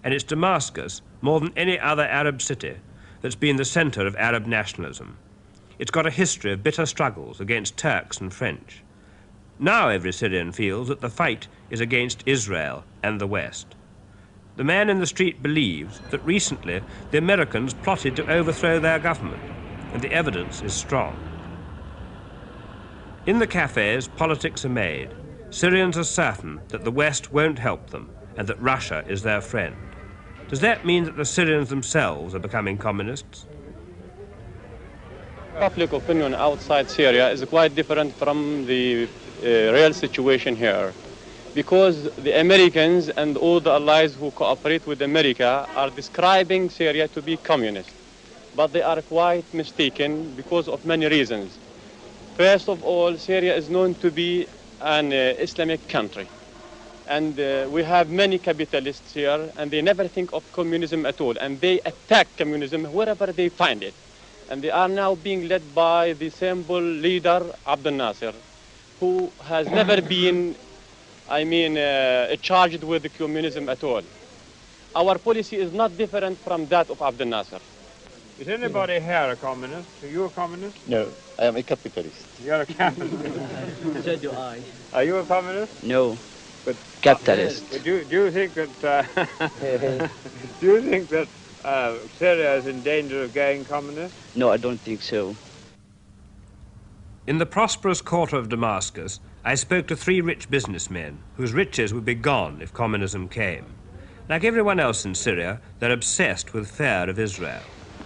and it's Damascus, more than any other Arab city, that's been the centre of Arab nationalism. It's got a history of bitter struggles against Turks and French. Now every Syrian feels that the fight is against Israel and the West. The man in the street believes that recently the Americans plotted to overthrow their government, and the evidence is strong. In the cafes, politics are made. Syrians are certain that the West won't help them and that Russia is their friend. Does that mean that the Syrians themselves are becoming communists? Public opinion outside Syria is quite different from the real situation here, because the Americans and all the allies who cooperate with America are describing Syria to be communist. But they are quite mistaken because of many reasons. First of all, Syria is known to be an Islamic country. And we have many capitalists here, and they never think of communism at all. And they attack communism wherever they find it. And they are now being led by the symbol leader, Abdel Nasser, who has never been, charged with communism at all. Our policy is not different from that of Abdel Nasser. Is anybody here a communist? Are you a communist? No, I am a capitalist. You're a capitalist. So do I. Are you a communist? No. But Capitalist. Do you think that do you think that Syria is in danger of going communist? No, I don't think so. In the prosperous quarter of Damascus, I spoke to 3 rich businessmen whose riches would be gone if communism came. Like everyone else in Syria, they're obsessed with fear of Israel.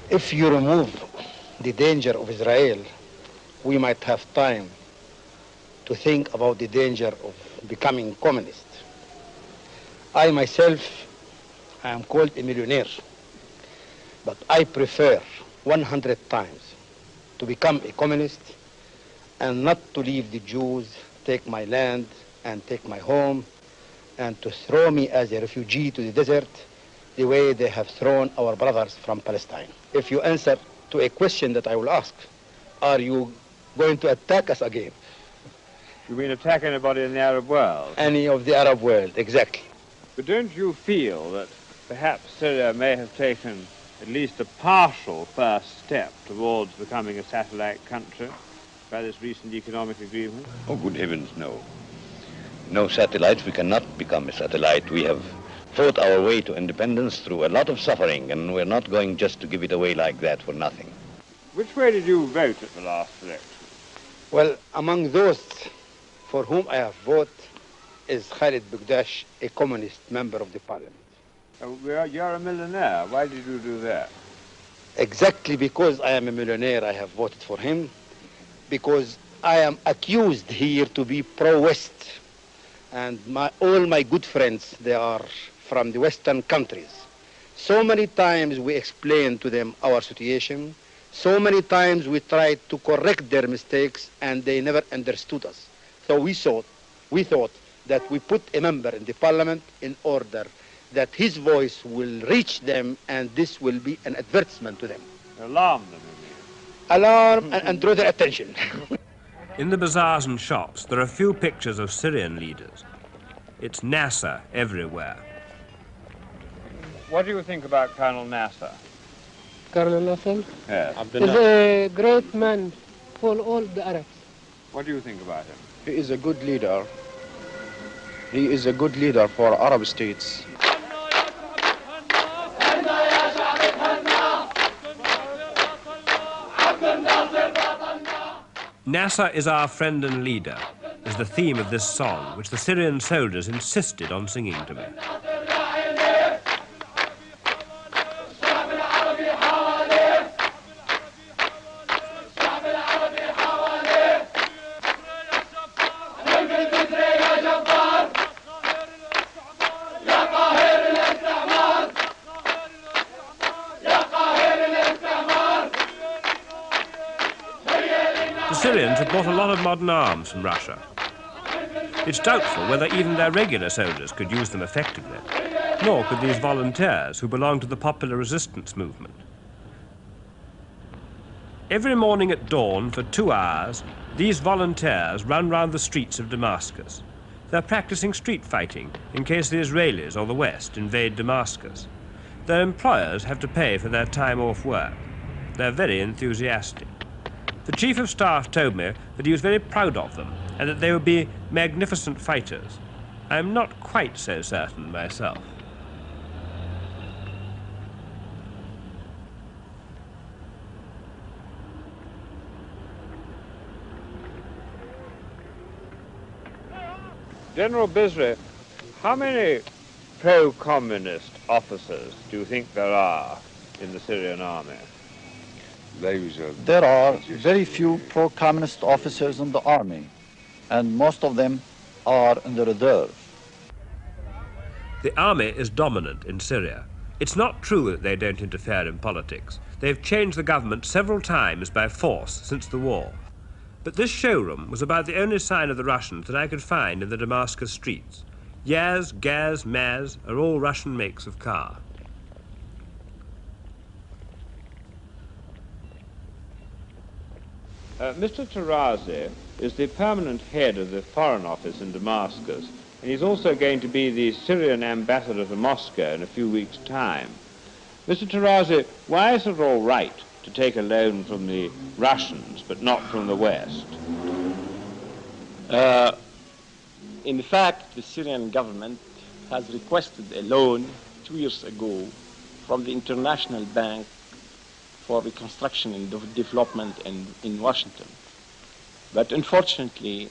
If you remove the danger of Israel, we might have time to think about the danger of becoming communist. I myself am called a millionaire, but I prefer 100 times to become a communist and not to leave the Jews take my land and take my home and to throw me as a refugee to the desert the way they have thrown our brothers from Palestine. If you answer to a question that I will ask, are you going to attack us again? You mean attack anybody in the Arab world? Any of the Arab world, exactly. But don't you feel that perhaps Syria may have taken at least a partial first step towards becoming a satellite country by this recent economic agreement? Oh, good heavens, no. No satellites. We cannot become a satellite. We have fought our way to independence through a lot of suffering, and we're not going just to give it away like that for nothing. Which way did you vote at the last election? Well, among those for whom I have voted is Khalid Bugdash, a communist member of the parliament. You're a millionaire. Why did you do that? Exactly because I am a millionaire, I have voted for him, because I am accused here to be pro-West. And all my good friends, they are from the Western countries. So many times we explained to them our situation. So many times we tried to correct their mistakes, and they never understood us. So we thought that we put a member in the parliament in order that his voice will reach them, and this will be an advertisement to them. Alarm them, Alarm and draw their attention. In the bazaars and shops, there are few pictures of Syrian leaders. It's Nasser everywhere. What do you think about Colonel Nasser? Colonel Nasser Yes. is a great man for all the Arabs. What do you think about him? He is a good leader. He is a good leader for Arab states. Nasser is our friend and leader, is the theme of this song, which the Syrian soldiers insisted on singing to me. The Syrians have bought a lot of modern arms from Russia. It's doubtful whether even their regular soldiers could use them effectively, nor could these volunteers who belong to the popular resistance movement. Every morning at dawn for 2 hours, these volunteers run round the streets of Damascus. They're practicing street fighting in case the Israelis or the West invade Damascus. Their employers have to pay for their time off work. They're very enthusiastic. The Chief of Staff told me that he was very proud of them and that they would be magnificent fighters. I'm not quite so certain myself. General Bisri, how many pro-communist officers do you think there are in the Syrian army? There are very few pro-communist officers in the army, and most of them are in the reserve. The army is dominant in Syria. It's not true that they don't interfere in politics. They've changed the government several times by force since the war. But this showroom was about the only sign of the Russians that I could find in the Damascus streets. Yaz, Gaz, Maz are all Russian makes of car. Mr. Tarazi is the permanent head of the Foreign Office in Damascus, and he's also going to be the Syrian ambassador to Moscow in a few weeks' time. Mr. Tarazi, why is it all right to take a loan from the Russians but not from the West? In fact, the Syrian government has requested a loan 2 years ago from the International Bank for Reconstruction and Development in Washington. But unfortunately,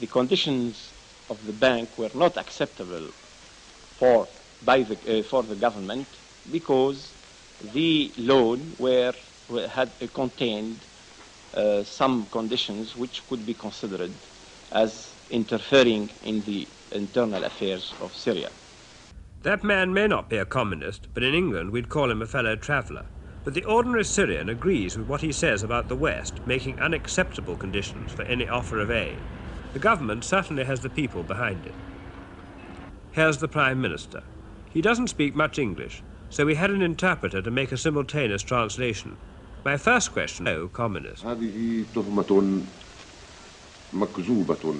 the conditions of the bank were not acceptable for the government because the loan had contained some conditions which could be considered as interfering in the internal affairs of Syria. That man may not be a communist, but in England we'd call him a fellow traveller. But the ordinary Syrian agrees with what he says about the West making unacceptable conditions for any offer of aid. The government certainly has the people behind it. Here's the Prime Minister. He doesn't speak much English, so we had an interpreter to make a simultaneous translation. My first question, no communist.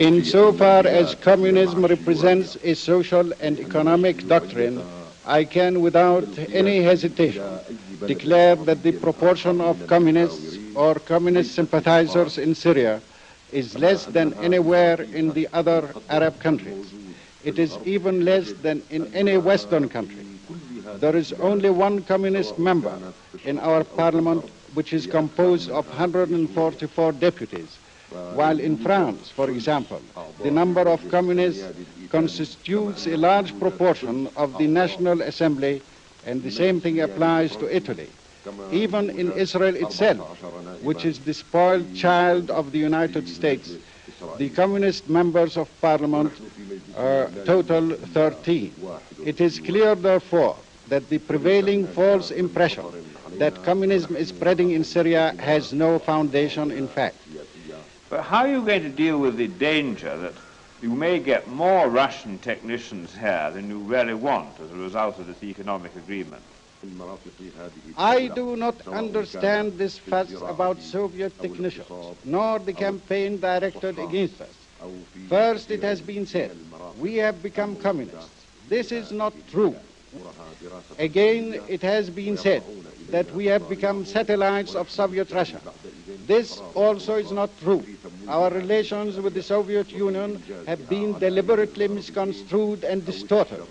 Insofar as communism represents a social and economic doctrine, I can without any hesitation declare that the proportion of communists or communist sympathizers in Syria is less than anywhere in the other Arab countries. It is even less than in any Western country. There is only one communist member in our parliament, which is composed of 144 deputies, while in France, for example, the number of communists constitutes a large proportion of the National Assembly, and the same thing applies to Italy. Even in Israel itself, which is the spoiled child of the United States, the communist members of parliament total 13. It is clear, therefore, that the prevailing false impression that communism is spreading in Syria has no foundation in fact. But how are you going to deal with the danger that you may get more Russian technicians here than you really want as a result of this economic agreement? I do not understand this fuss about Soviet technicians, nor the campaign directed against us. First, it has been said, we have become communists. This is not true. Again, it has been said that we have become satellites of Soviet Russia. This also is not true. Our relations with the Soviet Union have been deliberately misconstrued and distorted.